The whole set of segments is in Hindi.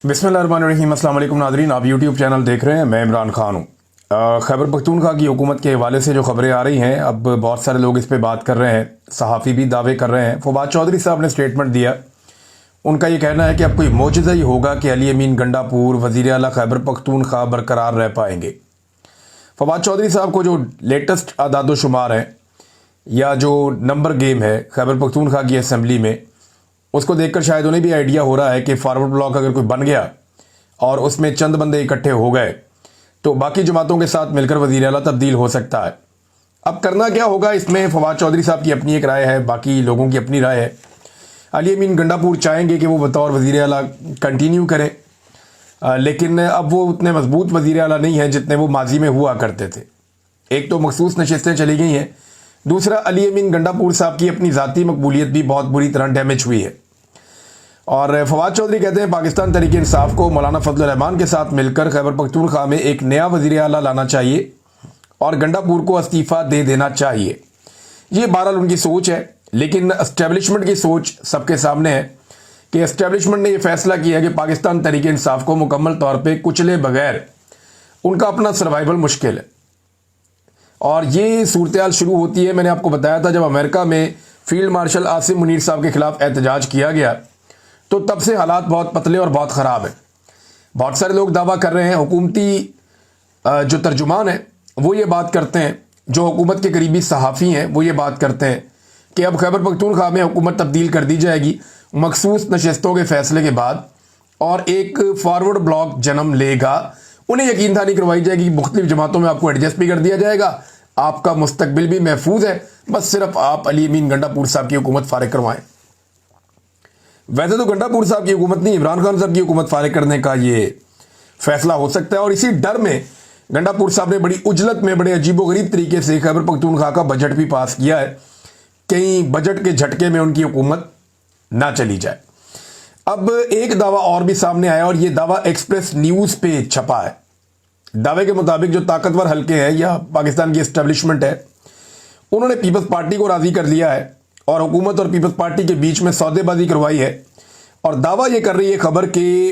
बिस्मिल्लाहिर्रहमानिर्रहीम। अस्सलाम वालेकुम नाज़रीन, आप यूट्यूब चैनल देख रहे हैं। मैं इमरान खान हूँ। खैबर पख्तूनख्वा की हुकूमत के हवाले से जो खबरें आ रही हैं, अब बहुत सारे लोग इस पे बात कर रहे हैं, सहाफ़ी भी दावे कर रहे हैं। फवाद चौधरी साहब ने स्टेटमेंट दिया। उनका ये कहना है कि अब कोई मोजज़ा ही होगा कि अली अमीन गंडापुर वज़ीर आला खैबर पख्तूनख्वा बरकरार रह पाएंगे। फवाद चौधरी साहब को जो लेटेस्ट आदाद शुमार हैं या जो नंबर गेम है खैबर पख्तूनख्वा की असम्बली में, उसको देखकर शायद उन्हें भी आइडिया हो रहा है कि फॉरवर्ड ब्लॉक अगर कोई बन गया और उसमें चंद बंदे इकट्ठे हो गए तो बाकी जमातों के साथ मिलकर वज़ीर आला तब्दील हो सकता है। अब करना क्या होगा, इसमें फवाद चौधरी साहब की अपनी एक राय है, बाकी लोगों की अपनी राय है। अली अमीन गंडापुर चाहेंगे कि वो बतौर वज़ीर आला कंटिन्यू करें, लेकिन अब वो उतने मजबूत वज़ीर आला नहीं है जितने वो माजी में हुआ करते थे। एक तो मखसूस नशिस्तें चली गई हैं, दूसरा अली अमीन गंडापुर साहब की अपनी ज़ाती मकबूलियत भी बहुत बुरी तरह डैमेज हुई है। और फवाद चौधरी कहते हैं पाकिस्तान तहरीक इंसाफ को मौलाना फजल रहमान के साथ मिलकर खैबर पख्तूनख्वा में एक नया वज़ीर आला लाना चाहिए और गंडापुर को इस्तीफ़ा दे देना चाहिए। ये बहरहाल उनकी सोच है, लेकिन एस्टेब्लिशमेंट की सोच सबके सामने है कि एस्टेब्लिशमेंट ने यह फैसला किया कि पाकिस्तान तहरीक इंसाफ को मुकम्मल तौर पर कुचले बगैर उनका अपना सर्वाइवल मुश्किल है। और ये सूरत हाल शुरू होती है, मैंने आपको बताया था, जब अमेरिका में फील्ड मार्शल आसिम मुनीर साहब के खिलाफ एहतजाज किया गया तो तब से हालात बहुत पतले और बहुत ख़राब हैं। बहुत सारे लोग दावा कर रहे हैं, हुकूमती जो तर्जुमान है वो ये बात करते हैं, जो हुकूमत के करीबी सहाफ़ी हैं वो ये बात करते हैं कि अब खैबर पख्तूनख्वा में हुकूमत तब्दील कर दी जाएगी मखसूस नशस्तों के फैसले के बाद और एक फॉरवर्ड ब्लॉक जन्म लेगा। उन्हें यकीन दहानी करवाई जाएगी कि मुख्तलिफ जमातों में आपको एडजस्ट भी कर दिया जाएगा, आपका मुस्तकबिल भी महफूज है, बस सिर्फ आप अली अमीन गंडापुर साहब की हुकूमत फारिग करवाएं। वैसे तो गंडापुर साहब की हुकूमत नहीं, इमरान खान साहब की हुकूमत फारिग करने का ये फैसला हो सकता है। और इसी डर में गंडापुर साहब ने बड़ी उजलत में बड़े अजीबोगरीब तरीके से खैबर पख्तूनख्वा का बजट भी पास किया है, कहीं बजट के झटके में उनकी हुकूमत ना चली जाए। अब एक दावा और भी सामने आया और यह दावा एक्सप्रेस न्यूज पे छपा है। दावे के मुताबिक जो ताकतवर हल्के हैं या पाकिस्तान की एस्टेब्लिशमेंट है, उन्होंने पीपल्स पार्टी को राजी कर लिया है और हुकूमत और पीपल्स पार्टी के बीच में सौदेबाजी करवाई है। और दावा यह कर रही है खबर के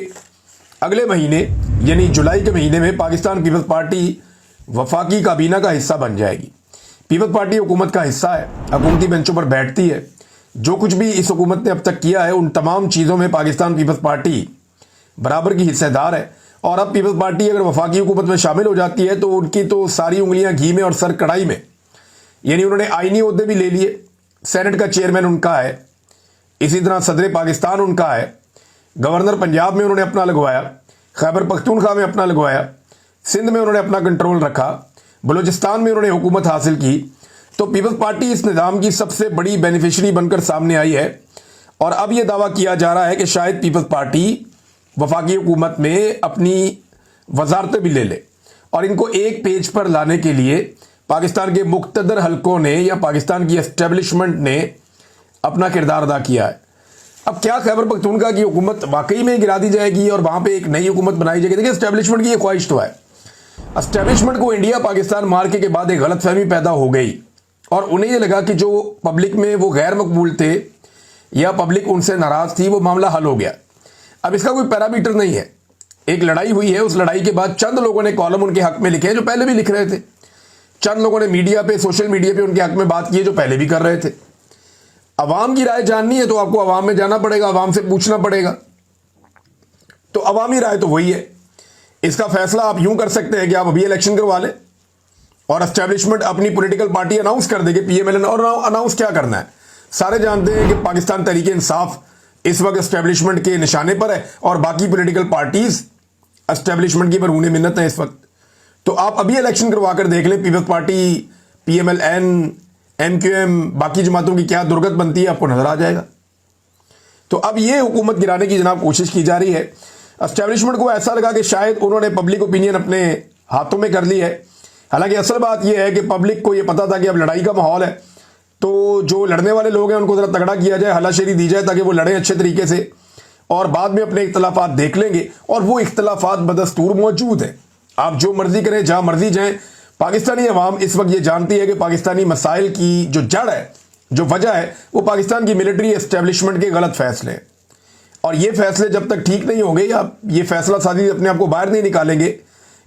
अगले महीने यानी जुलाई के महीने में पाकिस्तान पीपल्स पार्टी वफाकी काबीना का हिस्सा बन जाएगी। पीपल्स पार्टी हुकूमत का हिस्सा है, हुकूमती बेंचों पर बैठती है। जो कुछ भी इस हुकूमत ने अब तक किया है उन तमाम चीज़ों में पाकिस्तान पीपल्स पार्टी बराबर की हिस्सेदार है। और अब पीपल्स पार्टी अगर वफाकी हुकूमत में शामिल हो जाती है तो उनकी तो सारी उंगलियां घी में और सर कढ़ाई में, यानी उन्होंने आईनी ओहदे भी ले लिए। सेनेट का चेयरमैन उनका है, इसी तरह सदर पाकिस्तान उनका है, गवर्नर पंजाब में उन्होंने अपना लगवाया, खैबर पख्तूनख्वा में अपना लगवाया, सिंध में उन्होंने अपना कंट्रोल रखा, बलूचिस्तान में उन्होंने हुकूमत हासिल की। तो पीपल्स पार्टी इस निज़ाम की सबसे बड़ी बेनिफिशरी बनकर सामने आई है। और अब यह दावा किया जा रहा है कि शायद पीपल्स पार्टी वफाकी हुकूमत में अपनी वजारतें भी ले ले। और इनको एक पेज पर लाने के लिए पाकिस्तान के मुक़्तदर हलकों ने या पाकिस्तान की एस्टेब्लिशमेंट ने अपना किरदार अदा किया है। अब क्या खैबर पख्तूनख्वा की हुकूमत वाकई में गिरा दी जाएगी और वहां पे एक नई हुकूमत बनाई जाएगी? देखिए, एस्टेब्लिशमेंट की ये ख्वाहिश तो है। एस्टेब्लिशमेंट को इंडिया पाकिस्तान मार्के के बाद एक गलतफहमी पैदा हो गई और उन्हें यह लगा कि जो पब्लिक में वो गैर मकबूल थे या पब्लिक उनसे नाराज थी, वो मामला हल हो गया। अब इसका कोई पैरामीटर नहीं है, एक लड़ाई हुई है, उस लड़ाई के बाद चंद लोगों ने कॉलम उनके हक में लिखे हैं जो पहले भी लिख रहे थे, चंद लोगों ने मीडिया पे सोशल मीडिया पे उनके हक में बात की है जो पहले भी कर रहे थे। अवाम की राय जाननी है तो आपको अवाम में जाना पड़ेगा, अवाम से पूछना पड़ेगा। तो अवामी राय तो वही है। इसका फैसला आप यूं कर सकते हैं कि आप अभी इलेक्शन करवा लें और एस्टेब्लिशमेंट अपनी पॉलिटिकल पार्टी अनाउंस कर देगी, पीएमएल। और अनाउंस क्या करना है, सारे जानते हैं कि पाकिस्तान तहरीक इंसाफ इस वक्त एस्टेब्लिशमेंट के निशाने पर है और बाकी पॉलिटिकल पार्टीज एस्टेब्लिशमेंट की बरहूने मिन्नत है इस वक्त। तो आप अभी इलेक्शन करवा कर देख लें, पीपल्स पार्टी, पीएमएल-एन, एमक्यूएम, बाकी जमातों की क्या दुर्गत बनती है, आपको नजर आ जाएगा। तो अब ये हुकूमत गिराने की जनाब कोशिश की जा रही है। एस्टेब्लिशमेंट को ऐसा लगा कि शायद उन्होंने पब्लिक ओपिनियन अपने हाथों में कर ली है। हालांकि असल बात यह है कि पब्लिक को यह पता था कि अब लड़ाई का माहौल है, तो जो लड़ने वाले लोग हैं उनको जरा तगड़ा किया जाए, हलाशेरी दी जाए ताकि वो लड़ें अच्छे तरीके से और बाद में अपने इख्तलाफात देख लेंगे। और वो इख्तलाफात बदस्तूर मौजूद हैं, आप जो मर्जी करें, जहां मर्जी जाएं। पाकिस्तानी अवाम इस वक्त ये जानती है कि पाकिस्तानी मसाइल की जो जड़ है, जो वजह है, वो पाकिस्तान की मिलिट्री एस्टेब्लिशमेंट के गलत फैसले हैं। और ये फैसले जब तक ठीक नहीं होंगे या ये फैसला साजी अपने आप को बाहर नहीं निकालेंगे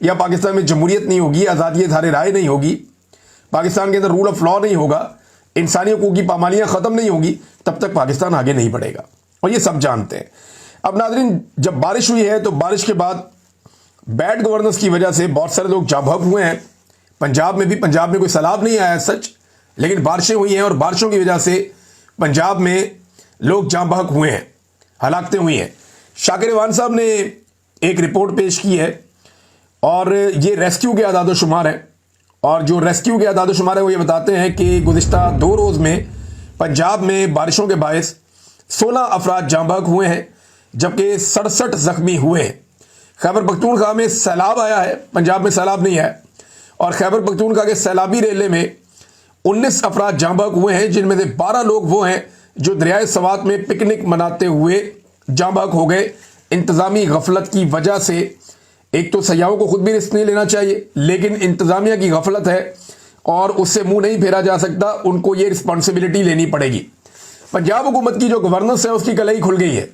या पाकिस्तान में जमहूरियत नहीं होगी, आज़ादी धारे राय नहीं होगी, पाकिस्तान के अंदर रूल ऑफ लॉ नहीं होगा, इंसानी हकूक़ की पामालियाँ ख़त्म नहीं होगी, तब तक पाकिस्तान आगे नहीं बढ़ेगा और ये सब जानते हैं। अब नाज़रीन, जब बारिश हुई है तो बारिश के बाद बैड गवर्नेंस की वजह से बहुत सारे लोग जाबहक हुए हैं। पंजाब में भी, पंजाब में कोई सैलाब नहीं आया सच, लेकिन बारिशें हुई हैं और बारिशों की वजह से पंजाब में लोग जाँ बहक हुए हैं, हलाकतें हुई हैं। शाकिर रवान साहब ने एक रिपोर्ट पेश की है और ये रेस्क्यू के आदाद-ओ-शुमार है और जो रेस्क्यू के आदाद-ओ-शुमार है वो ये बताते हैं कि गुज़िश्ता 2 रोज़ में पंजाब में बारिशों के बायस 16 अफराद जाँ बहक हुए हैं जबकि 67 जख्मी हुए हैं। खैबर पख्तूनख्वा में सैलाब आया है, पंजाब में सैलाब नहीं है और खैबर पख्तूनख्वा के सैलाबी रेले में 19 अफराद जाँ बहक हुए हैं जिनमें से 12 लोग वो हैं जो दरियाए सवात में पिकनिक मनाते हुए जाँ बहक हो गए। इंतज़ामी गफलत की वजह से, एक तो सयाहों को खुद भी रिस्क नहीं लेना चाहिए, लेकिन इंतज़ामिया की गफलत है और उससे मुंह नहीं फेरा जा सकता, उनको ये रिस्पॉन्सिबिलिटी लेनी पड़ेगी। पंजाब हुकूमत की जो गवर्नेंस है उसकी कलाई खुल गई है,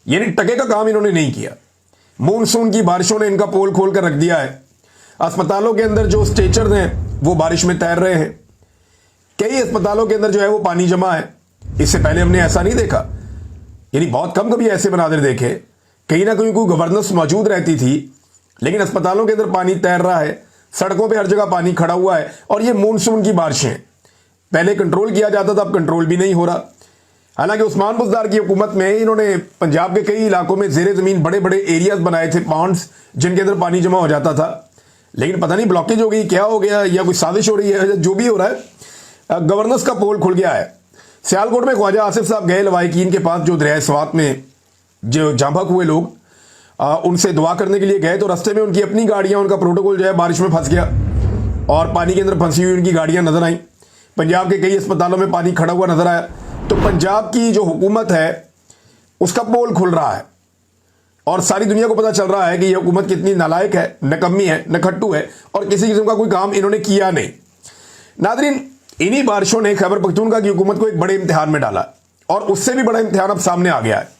यानी टके का काम इन्होंने नहीं किया। मानसून की बारिशों ने इनका पोल खोल कर रख दिया है। अस्पतालों के अंदर जो स्ट्रेचर्स हैं वो बारिश में तैर रहे हैं, कई अस्पतालों के अंदर जो है वो पानी जमा है। इससे पहले हमने ऐसा नहीं देखा, यानी बहुत कम कभी ऐसे मनाजिर देखे। कहीं ना कहीं कोई गवर्नेंस मौजूद रहती थी, लेकिन अस्पतालों के अंदर पानी तैर रहा है, सड़कों पे हर जगह पानी खड़ा हुआ है और ये मानसून की बारिशें। पहले कंट्रोल किया जाता था, अब कंट्रोल भी नहीं हो रहा। हालांकि उस्मान बुज़दार की हुकूमत में इन्होंने पंजाब के कई इलाकों में ज़ेरे ज़मीन बड़े बड़े एरियाज बनाए थे, पॉन्ड्स, जिनके अंदर पानी जमा हो जाता था, लेकिन पता नहीं ब्लॉकेज हो गई, क्या हो गया, या कोई साजिश हो रही है, जो भी हो रहा है, गवर्नेंस का पोल खुल गया है। सियालकोट में ख्वाजा आसिफ साहब गए लवाहिकीन के पास, जो दरियाए सवात में जो जाँ बहक हुए लोग, उनसे दुआ करने के लिए गए तो रास्ते में उनकी अपनी गाड़ियां, उनका प्रोटोकॉल जो है बारिश में फंस गया और पानी के अंदर फंसी हुई उनकी गाड़ियां नजर आई। पंजाब के कई अस्पतालों में पानी खड़ा हुआ नजर आया। तो पंजाब की जो हुकूमत है उसका पोल खुल रहा है और सारी दुनिया को पता चल रहा है कि यह हुकूमत कितनी नालायक है, नकम्मी है, नखट्टू है और किसी किस्म का कोई काम इन्होंने किया नहीं। नादरीन, इन्हीं बारिशों ने खैबर पख्तूनख्वा की हुकूमत को एक बड़े इम्तिहान में डाला और उससे भी बड़ा इम्तिहान अब सामने आ गया है।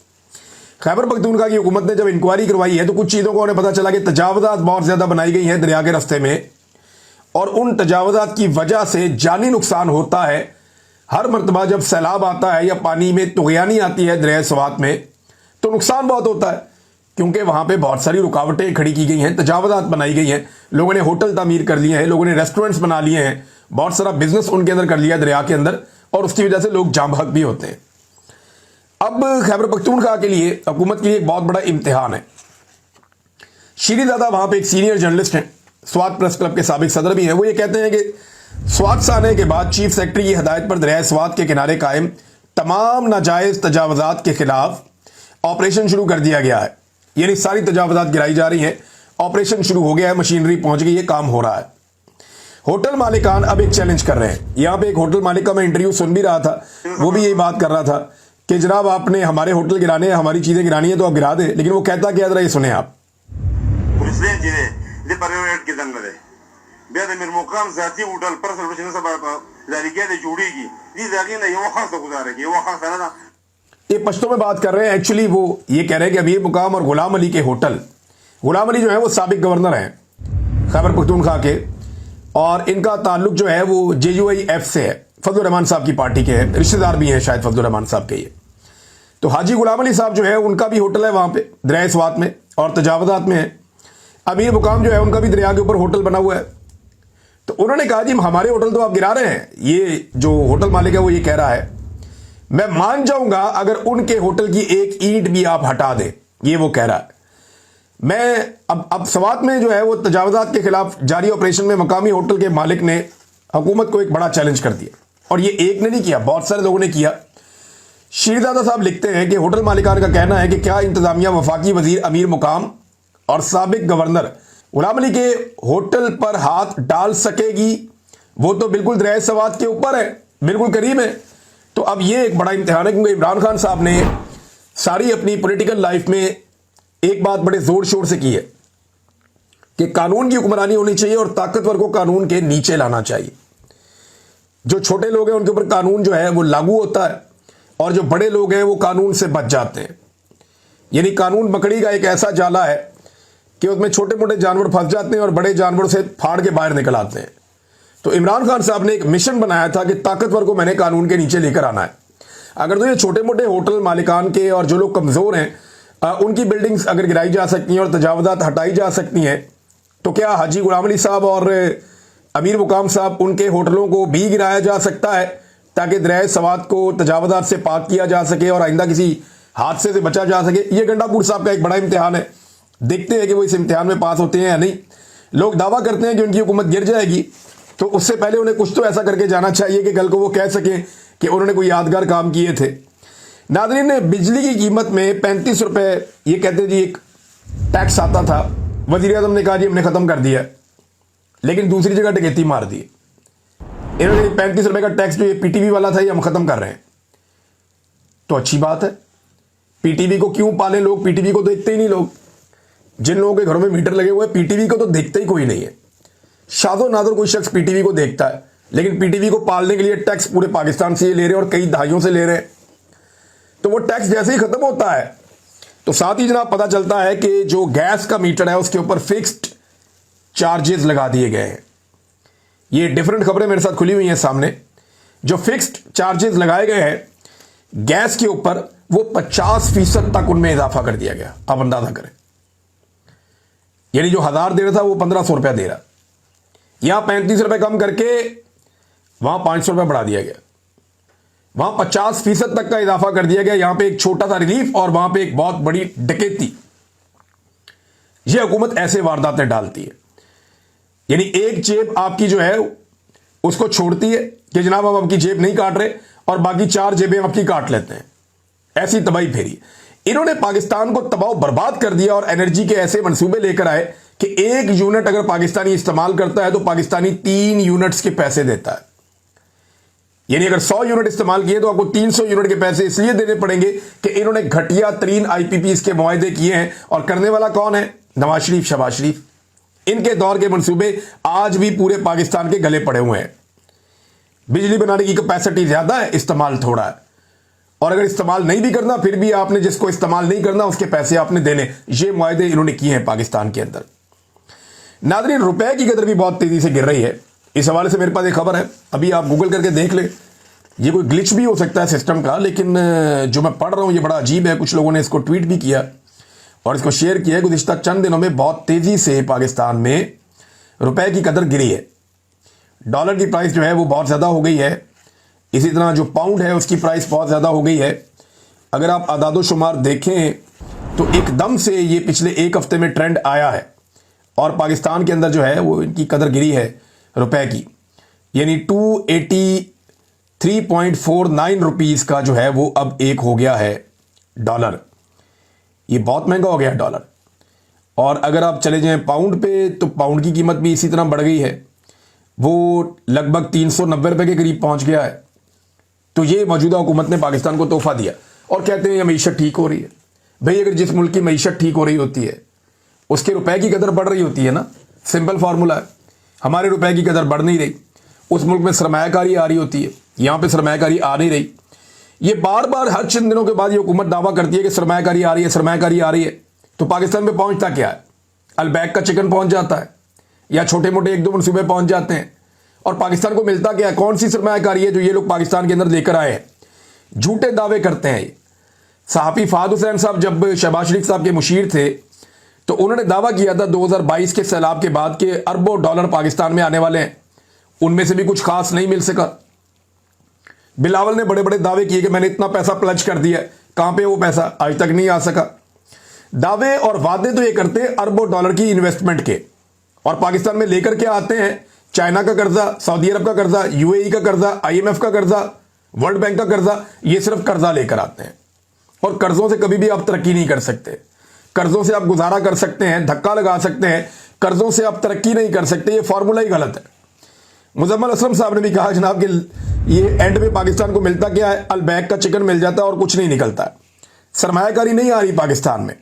खैबर पख्तूनख्वा की हुकूमत ने जब इंक्वायरी करवाई है तो कुछ चीज़ों को उन्हें पता चला कि तजावज़ात बहुत ज़्यादा बनाई गई हैं दरिया के रास्ते में और उन तजावज़ात की वजह से जानी नुकसान होता है। हर मरतबा जब सैलाब आता है या पानी में तुग़यानी आती है दरिया सवात में तो नुकसान बहुत होता है, क्योंकि वहाँ पे बहुत सारी रुकावटें खड़ी की गई हैं, तजावज़ात बनाई गई हैं, लोगों ने होटल तामीर कर लिए हैं, लोगों ने रेस्टोरेंट्स बना लिए हैं, बहुत सारा बिजनेस उनके अंदर कर लिया है दरिया के अंदर और उसकी वजह से लोग जाँ बहक भी होते हैं। अब खैबर पख्तूनख्वा के लिए, हुकूमत के लिए एक बहुत बड़ा इम्तिहान है। शीरीज़ादा वहाँ पे एक सीनियर जर्नलिस्ट हैं, स्वात प्रेस क्लब के साबिक सदर भी हैं। वो ये कहते हैं कि स्वात से आने के बाद चीफ सेक्रेटरी की हिदायत पर दरिया स्वात के किनारे कायम तमाम नाजायज़ तजावज़ात के खिलाफ ऑपरेशन शुरू कर दिया गया है, यानी सारी तजावज़ात गिराई जा रही हैं, ऑपरेशन शुरू हो गया है, मशीनरी पहुंच गई है, काम हो रहा है। होटल मालिकान अब एक चैलेंज कर रहे हैं। यहाँ पे एक होटल मालिक का मैं इंटरव्यू सुन भी रहा था, वो भी यही बात कर रहा था कि जनाब आपने हमारे होटल गिराने हैं, हमारी चीज़ें गिरानी है तो आप गिरा दें, लेकिन वो कहता क्या जरा ये सुने आप। ये पश्तो में बात कर रहे हैं। एक्चुअली वो ये कह रहे हैं कि अमीर मुकाम और गुलाम अली के होटल, गुलाम अली जो है वो साबिक गवर्नर हैं खैबर पख्तूनख्वा के और इनका ताल्लुक जो है वो JUIF से है, फजलुर रहमान साहब की पार्टी के हैं, रिश्तेदार भी हैं शायद फजलुर रहमान साहब के। ये तो हाजी गुलाम अली साहब जो है उनका भी होटल है वहाँ पे दरिया स्वात में और तजावज़ात में है। अमीर मुकाम जो है उनका भी दरिया के ऊपर होटल बना हुआ है। तो उन्होंने कहा जी हमारे होटल तो आप गिरा रहे हैं। ये जो होटल मालिक है वो ये कह रहा है मैं मान जाऊंगा अगर उनके होटल की एक ईंट भी आप हटा दें, ये वो कह रहा है। मैं अब सवात में जो है वो तजावज़ात के खिलाफ जारी ऑपरेशन में मकामी होटल के मालिक ने हुकूमत को एक बड़ा चैलेंज कर दिया और ये एक ने नहीं किया, बहुत सारे लोगों ने किया। शीरज़ादा साहब लिखते हैं कि होटल मालिकान का कहना है कि क्या इंतज़ामिया वफाकी वजीर अमीर मुकाम और साबिक गवर्नर गुलाम अली के होटल पर हाथ डाल सकेगी? वो तो बिल्कुल दरिया सवात के ऊपर है, बिल्कुल करीब है। तो अब ये एक बड़ा इम्तिहान है, क्योंकि इमरान खान साहब ने सारी अपनी पॉलिटिकल लाइफ में एक बात बड़े जोर शोर से की है कि कानून की हुक्मरानी होनी चाहिए और ताकतवर को कानून के नीचे लाना चाहिए। जो छोटे लोग हैं उनके ऊपर कानून जो है वो लागू होता है और जो बड़े लोग हैं वो कानून से बच जाते हैं। यानी कानून मकड़ी का एक ऐसा जाला है कि उसमें छोटे मोटे जानवर फंस जाते हैं और बड़े जानवरों से फाड़ के बाहर निकल आते हैं। तो इमरान खान साहब ने एक मिशन बनाया था कि ताकतवर को मैंने कानून के नीचे लेकर आना है। अगर तो ये छोटे मोटे होटल मालिकान के और जो लोग कमजोर हैं उनकी बिल्डिंग्स अगर गिराई जा सकती हैं और तजावजात हटाई जा सकती हैं, तो क्या हाजी गुलाम अली साहब और अमीर मुकाम साहब उनके होटलों को भी गिराया जा सकता है ताकि दरियाए सवात को तजावजात से पाक किया जा सके और आइंदा किसी हादसे से बचा जा सके। ये गंडापुर साहब का एक बड़ा इम्तिहान है, देखते हैं कि वो इस इम्तिहान में पास होते हैं या नहीं। लोग दावा करते हैं कि उनकी हुकूमत गिर जाएगी, तो उससे पहले उन्हें कुछ तो ऐसा करके जाना चाहिए कि कल को वो कह सकें कि उन्होंने कोई यादगार काम किए थे। नाज़रीन, बिजली की कीमत में 35 रुपए ये कहते जी एक टैक्स आता था, वजीर आज़म ने कहा जी हमने खत्म कर दिया, लेकिन दूसरी जगह डकैती मार दी। इन्होंने 35 रुपए का टैक्स जो ये पीटीवी वाला था ये हम खत्म कर रहे हैं। तो अच्छी बात है, पीटीवी को क्यों पालें लोग? पीटीवी को देखते ही नहीं लोग। जिन लोगों के घरों में मीटर लगे हुए हैं पीटीवी को तो देखते ही कोई नहीं है। शादो नादर कोई शख्स पीटीवी को देखता है, लेकिन पीटीवी को पालने के लिए टैक्स पूरे पाकिस्तान से ये ले रहे हैं और कई दहाइयों से ले रहे हैं। तो वो टैक्स जैसे ही खत्म होता है तो साथ ही जनाब पता चलता है कि जो गैस का मीटर है उसके ऊपर फिक्स्ड चार्जेस लगा दिए गए हैं। ये डिफरेंट खबरें मेरे साथ खुली हुई हैं सामने। जो फिक्स्ड चार्जेस लगाए गए हैं गैस के ऊपर, वो 50% तक उनमें इजाफा कर दिया गया। आप अंदाजा करें, यानी जो 1000 दे रहा था वो 1500 रुपया दे रहा। यहां 35 रुपए कम करके वहां 500 रुपए बढ़ा दिया गया। वहां 50% तक का इजाफा कर दिया गया। यहां पे एक छोटा सा रिलीफ और वहां पे एक बहुत बड़ी डकैती। यह हुकूमत ऐसे वारदातें डालती है, यानी एक जेब आपकी जो है उसको छोड़ती है कि जनाब हम आपकी जेब नहीं काट रहे, और बाकी 4 जेबें आपकी काट लेते हैं। ऐसी तबाही फेरी। इन्होंने पाकिस्तान को तबाह बर्बाद कर दिया और एनर्जी के ऐसे मंसूबे लेकर आए कि 1 यूनिट अगर पाकिस्तानी इस्तेमाल करता है तो पाकिस्तानी 3 यूनिट्स के पैसे देता है। यानी अगर 100 यूनिट इस्तेमाल किए तो आपको 300 यूनिट के पैसे इसलिए देने पड़ेंगे कि इन्होंने घटिया तरीन आईपीपीस के मुआहदे किए हैं। और करने वाला कौन है? नवाज शरीफ, शहबाज शरीफ। इनके दौर के मंसूबे आज भी पूरे पाकिस्तान के गले पड़े हुए हैं। बिजली बनाने की कैपेसिटी ज्यादा है, इस्तेमाल थोड़ा है, और अगर इस्तेमाल नहीं भी करना फिर भी आपने जिसको इस्तेमाल नहीं करना उसके पैसे आपने देने। ये मुआहदे इन्होंने किए हैं पाकिस्तान के अंदर। नाज़रीन, रुपए की कदर भी बहुत तेजी से गिर रही है। इस हवाले से मेरे पास एक खबर है, अभी आप गूगल करके देख ले। ये कोई ग्लिच भी हो सकता है सिस्टम का, लेकिन जो मैं पढ़ रहा हूं ये बड़ा अजीब है। कुछ लोगों ने इसको ट्वीट भी किया और इसको शेयर किया। गुज़िश्ता चंद दिनों में बहुत तेजी से पाकिस्तान में रुपए की कदर गिरी है। डॉलर की प्राइस जो है वो बहुत ज़्यादा हो गई है। इसी तरह जो पाउंड है उसकी प्राइस बहुत ज़्यादा हो गई है। अगर आप आदादो शुमार देखें तो एकदम से ये पिछले 1 हफ्ते में ट्रेंड आया है और पाकिस्तान के अंदर जो है वो इनकी कदर गिरी है रुपए की। यानी 283.49 रुपीज़ का जो है वो अब एक हो गया है डॉलर। ये बहुत महंगा हो गया है डॉलर। और अगर आप चले जाएं पाउंड पे तो पाउंड की कीमत भी इसी तरह बढ़ गई है, वो लगभग 390 रुपए के करीब पहुंच गया है। तो ये मौजूदा हुकूमत ने पाकिस्तान को तोहफा दिया और कहते हैं मीशत ठीक हो रही है। भाई अगर जिस मुल्क की मीशत ठीक हो रही होती है उसके रुपए की कदर बढ़ रही होती है ना, सिंपल फार्मूला है। हमारे रुपए की कदर बढ़ नहीं रही, उस मुल्क में सरमायाकारी आ रही होती है, यहां पे सरमायाकारी आ नहीं रही। ये बार बार हर चंद दिनों के बाद ये हुकूमत दावा करती है कि सरमायाकारी आ रही है, सरमायाकारी आ रही है। तो पाकिस्तान में पहुंचता क्या है? अलबैक का चिकन पहुंच जाता है या छोटे मोटे 1-2 मनसूबे पहुंच जाते हैं। और पाकिस्तान को मिलता क्या है? कौन सी सरमायाकारी है जो ये लोग पाकिस्तान के अंदर लेकर आए हैं? झूठे दावे करते हैं। सहाफी फहद हुसैन साहब जब शहबाज शरीफ साहब के मुशीर थे तो उन्होंने दावा किया था 2022 के सैलाब के बाद के अरबों डॉलर पाकिस्तान में आने वाले हैं। उनमें से भी कुछ खास नहीं मिल सका। बिलावल ने बड़े बड़े दावे किए कि मैंने इतना पैसा प्लज कर दिया, कहां पे वो पैसा? आज तक नहीं आ सका। दावे और वादे तो ये करते हैं अरबों डॉलर की इन्वेस्टमेंट के, और पाकिस्तान में लेकर के आते हैं चाइना का कर्जा, सऊदी अरब का कर्जा, यूएई का कर्जा, आईएमएफ का कर्जा, वर्ल्ड बैंक का कर्जा। ये सिर्फ कर्जा लेकर आते हैं और कर्जों से कभी भी आप तरक्की नहीं कर सकते। कर्जों से आप गुजारा कर सकते हैं, धक्का लगा सकते हैं, कर्जों से आप तरक्की नहीं कर सकते। ये फॉर्मूला ही गलत है। मुजम्मल असलम साहब ने भी कहा जनाब कि ये एंड में पाकिस्तान को मिलता क्या है? अलबैक का चिकन मिल जाता है और कुछ नहीं निकलता। सरमायाकारी नहीं आ रही पाकिस्तान में,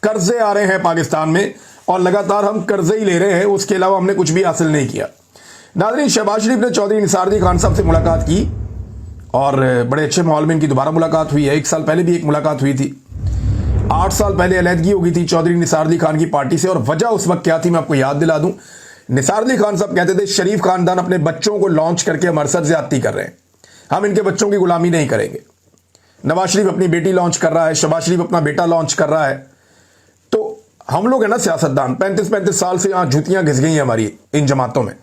कर्जे आ रहे हैं पाकिस्तान में और लगातार हम कर्जे ही ले रहे हैं, उसके अलावा हमने कुछ भी हासिल नहीं किया। नाज़रीन, शहबाज शरीफ ने चौधरी निसार अली खान साहब से मुलाकात की और बड़े अच्छे माहौल में इनकी दोबारा मुलाकात हुई है। 1 साल पहले भी एक मुलाकात हुई थी। 8 साल पहले अलहदगी हो गई थी चौधरी निसार अली खान की पार्टी से, और वजह उस वक्त क्या थी मैं आपको याद दिला दूं। निसार अली खान साहब कहते थे शरीफ खानदान अपने बच्चों को लॉन्च करके हमारे साथ ज्यादती कर रहे हैं, हम इनके बच्चों की गुलामी नहीं करेंगे। नवाज शरीफ अपनी बेटी लॉन्च कर रहा है, शहबाज शरीफ अपना बेटा लॉन्च कर रहा है। तो हम लोग है ना सियासतदान, 35-35 साल से यहां जूतियां घिस गई हैं हमारी इन जमातों में।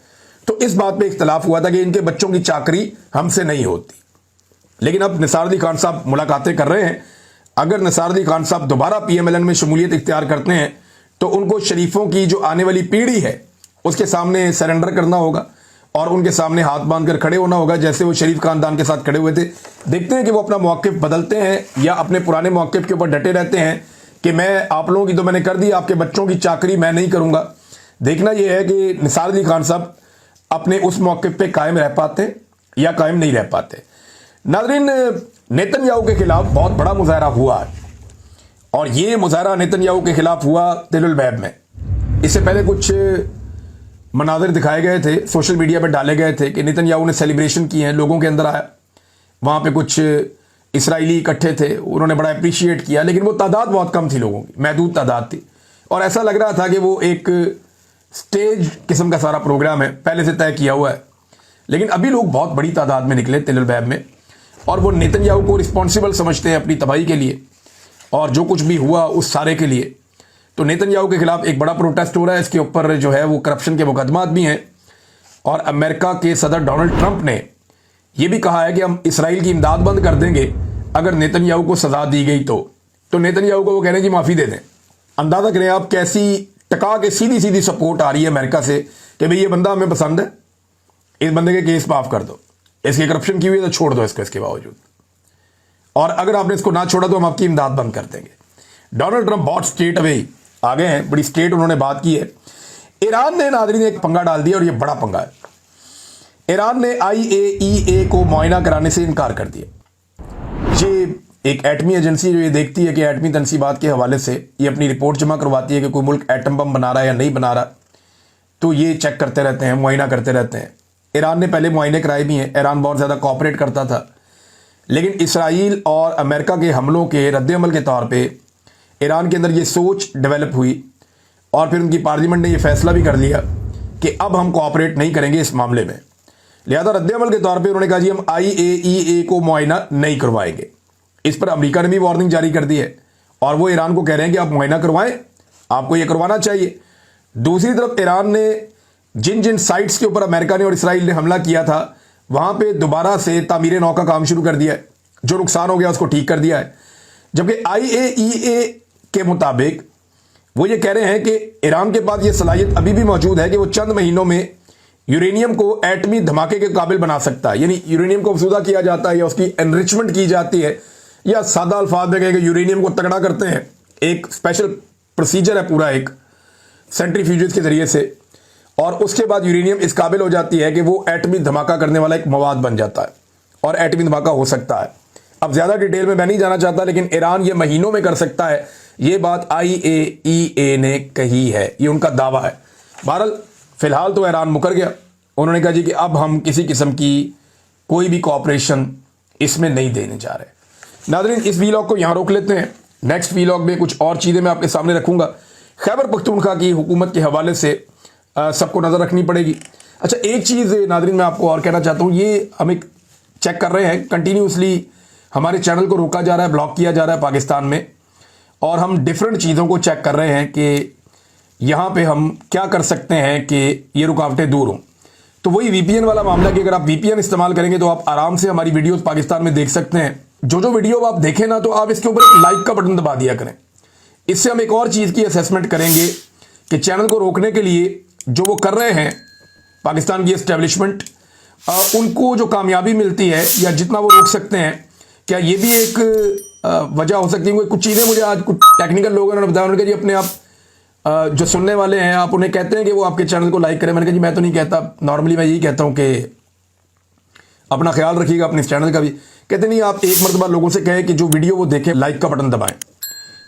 तो इस बात पे इख्तलाफ हुआ था कि इनके बच्चों की चाकरी हमसे नहीं होती। लेकिन अब निसार अली खान साहब मुलाकातें कर रहे हैं। अगर निसार अली खान साहब दोबारा PMLN में शमूलियत इख्तियार करते हैं तो उनको शरीफों की जो आने वाली पीढ़ी है उसके सामने सरेंडर करना होगा और उनके सामने हाथ बांधकर खड़े होना होगा, जैसे वो शरीफ खानदान के साथ खड़े हुए थे। देखते हैं कि वो अपना मौक़िफ़ बदलते हैं या अपने पुराने मौक़िफ़ के ऊपर डटे रहते हैं कि मैं आप लोगों की तो मैंने कर दी, आपके बच्चों की चाकरी मैं नहीं करूंगा। देखना यह है कि निसार अली खान साहब अपने उस मौक़िफ़ पे कायम रह पाते या कायम नहीं रह पाते। नाज़रीन, नेतन्याहू के खिलाफ बहुत बड़ा मुजाहरा हुआ और ये मुजाहरा नेतन्याहू के खिलाफ हुआ तिल अल-बैब में। इससे पहले कुछ मनाज़िर दिखाए गए थे, सोशल मीडिया पर डाले गए थे कि नेतन्याहू ने सेलिब्रेशन किए हैं, लोगों के अंदर आया, वहाँ पे कुछ इसराइली इकट्ठे थे, उन्होंने बड़ा अप्रिशिएट किया, लेकिन वो तादाद बहुत कम थी, लोगों की महदूद तादाद थी और ऐसा लग रहा था कि वो एक स्टेज किस्म का सारा प्रोग्राम है, पहले से तय किया हुआ है। लेकिन अभी लोग बहुत बड़ी तादाद में निकले तिल अल-बैब में और वो नेतन्याहू को रिस्पॉन्सिबल समझते हैं अपनी तबाही के लिए और जो कुछ भी हुआ उस सारे के लिए। तो नेतन्याहू के खिलाफ एक बड़ा प्रोटेस्ट हो रहा है। इसके ऊपर जो है वो करप्शन के मुकदमात भी हैं और अमेरिका के सदर डोनाल्ड ट्रंप ने यह भी कहा है कि हम इसराइल की इमदाद बंद कर देंगे अगर नेतन्याहू को सजा दी गई तो नेतन्याहू को वो कह रहे हैं जी माफ़ी दे दें। अंदाज़ा करें आप कैसी टका के सीधी सीधी सपोर्ट आ रही है अमेरिका से कि भाई ये बंदा हमें पसंद है, इस बंदे के केस माफ़ कर दो, इसकी करप्शन की हुई है तो छोड़ दो इसको इसके बावजूद, और अगर आपने इसको ना छोड़ा तो हम आपकी इमदाद बंद कर देंगे। डोनाल्ड ट्रंप बहुत स्ट्रेट अवे आ गए हैं, बड़ी स्ट्रेट उन्होंने बात की है। ईरान ने नाज़रीन एक पंगा डाल दिया और ये बड़ा पंगा है। ईरान ने IAEA को मुआयना कराने से इनकार कर दिया। ये एक एटमी एजेंसी जो ये देखती है कि एटमी तनसीबात के हवाले से ये अपनी रिपोर्ट जमा करवाती है कि कोई मुल्क एटम बम बना रहा है या नहीं बना रहा, तो ये चेक करते रहते हैं, मुआयना करते रहते हैं। ईरान ने पहले मुआयने कराए भी हैं, ईरान बहुत ज़्यादा कोऑपरेट करता था, लेकिन इसराइल और अमेरिका के हमलों के रद्द-ए-अमल के तौर पे ईरान के अंदर ये सोच डेवलप हुई और फिर उनकी पार्लियामेंट ने ये फैसला भी कर लिया कि अब हम कोऑपरेट नहीं करेंगे इस मामले में। लिहाजा रद्द-ए-अमल के तौर पे उन्होंने कहा जी हम IAEA को मुआयना नहीं करवाएंगे। इस पर अमेरिका ने भी वार्निंग जारी कर दी है और वो ईरान को कह रहे हैं कि आप मुआयना करवाएं, आपको ये करवाना चाहिए। दूसरी तरफ ईरान ने जिन जिन साइट्स के ऊपर अमेरिका ने और इसराइल ने हमला किया था वहां पे दोबारा से तामीर नौ का काम शुरू कर दिया है, जो नुकसान हो गया उसको ठीक कर दिया है। जबकि IAEA के मुताबिक वो ये कह रहे हैं कि ईरान के पास ये सलाहियत अभी भी मौजूद है कि वो चंद महीनों में यूरेनियम को एटमी धमाके के काबिल बना सकता है। यानी यूरेनियम को अफसूदा किया जाता है या उसकी एनरिचमेंट की जाती है, या सादा अल्फाज में कहेंगे यूरेनियम को तगड़ा करते हैं। एक स्पेशल प्रोसीजर है पूरा, एक सेंट्रीफ्यूजेस के जरिए से, और उसके बाद यूरेनियम इस काबिल हो जाती है कि वो एटमी धमाका करने वाला एक मवाद बन जाता है और एटमी धमाका हो सकता है। अब ज़्यादा डिटेल में मैं नहीं जाना चाहता, लेकिन ईरान ये महीनों में कर सकता है, ये बात IAEA ने कही है, ये उनका दावा है। बहरहाल फिलहाल तो ईरान मुकर गया, उन्होंने कहा जी कि अब हम किसी किस्म की कोई भी कोऑपरेशन इसमें नहीं देने जा रहे। नाज़रीन, इस वीलॉग को यहाँ रोक लेते हैं, नेक्स्ट वीलॉग में कुछ और चीज़ें मैं आपके सामने रखूँगा। खैबर पख्तूनख्वा की हुकूमत के हवाले से सबको नज़र रखनी पड़ेगी। अच्छा, एक चीज़ नाज़रीन मैं आपको और कहना चाहता हूँ, ये हम एक चेक कर रहे हैं, कंटिन्यूसली हमारे चैनल को रोका जा रहा है, ब्लॉक किया जा रहा है पाकिस्तान में, और हम डिफरेंट चीज़ों को चेक कर रहे हैं कि यहाँ पे हम क्या कर सकते हैं कि ये रुकावटें दूर हों। तो वही VPN वाला मामला कि अगर आप VPN इस्तेमाल करेंगे तो आप आराम से हमारी वीडियोस पाकिस्तान में देख सकते हैं। जो वीडियो आप देखें ना, तो आप इसके ऊपर लाइक का बटन दबा दिया करें। इससे हम एक और चीज़ की असेसमेंट करेंगे कि चैनल को रोकने के लिए जो वो कर रहे हैं पाकिस्तान की एस्टेब्लिशमेंट, उनको जो कामयाबी मिलती है या जितना वो रोक सकते हैं, क्या ये भी एक वजह हो सकती है। कुछ चीज़ें मुझे आज कुछ टेक्निकल लोगों ने बताया, उन्होंने कहा जी अपने आप जो सुनने वाले हैं आप उन्हें कहते हैं कि वो आपके चैनल को लाइक करें। मैंने कहा जी मैं तो नहीं कहता, नॉर्मली मैं यही कहता हूँ कि अपना ख्याल रखिएगा अपने इस चैनल का भी। कहते नहीं, आप एक मरतबा लोगों से कहें कि जो वीडियो वो देखें लाइक का बटन दबाएं,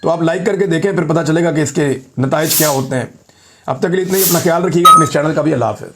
तो आप लाइक करके देखें, फिर पता चलेगा कि इसके नताइज क्या होते हैं। अब तक के लिए इतना ही, अपना ख्याल रखिएगा अपने इस चैनल का भी। अल्लाह हाफ़िज़।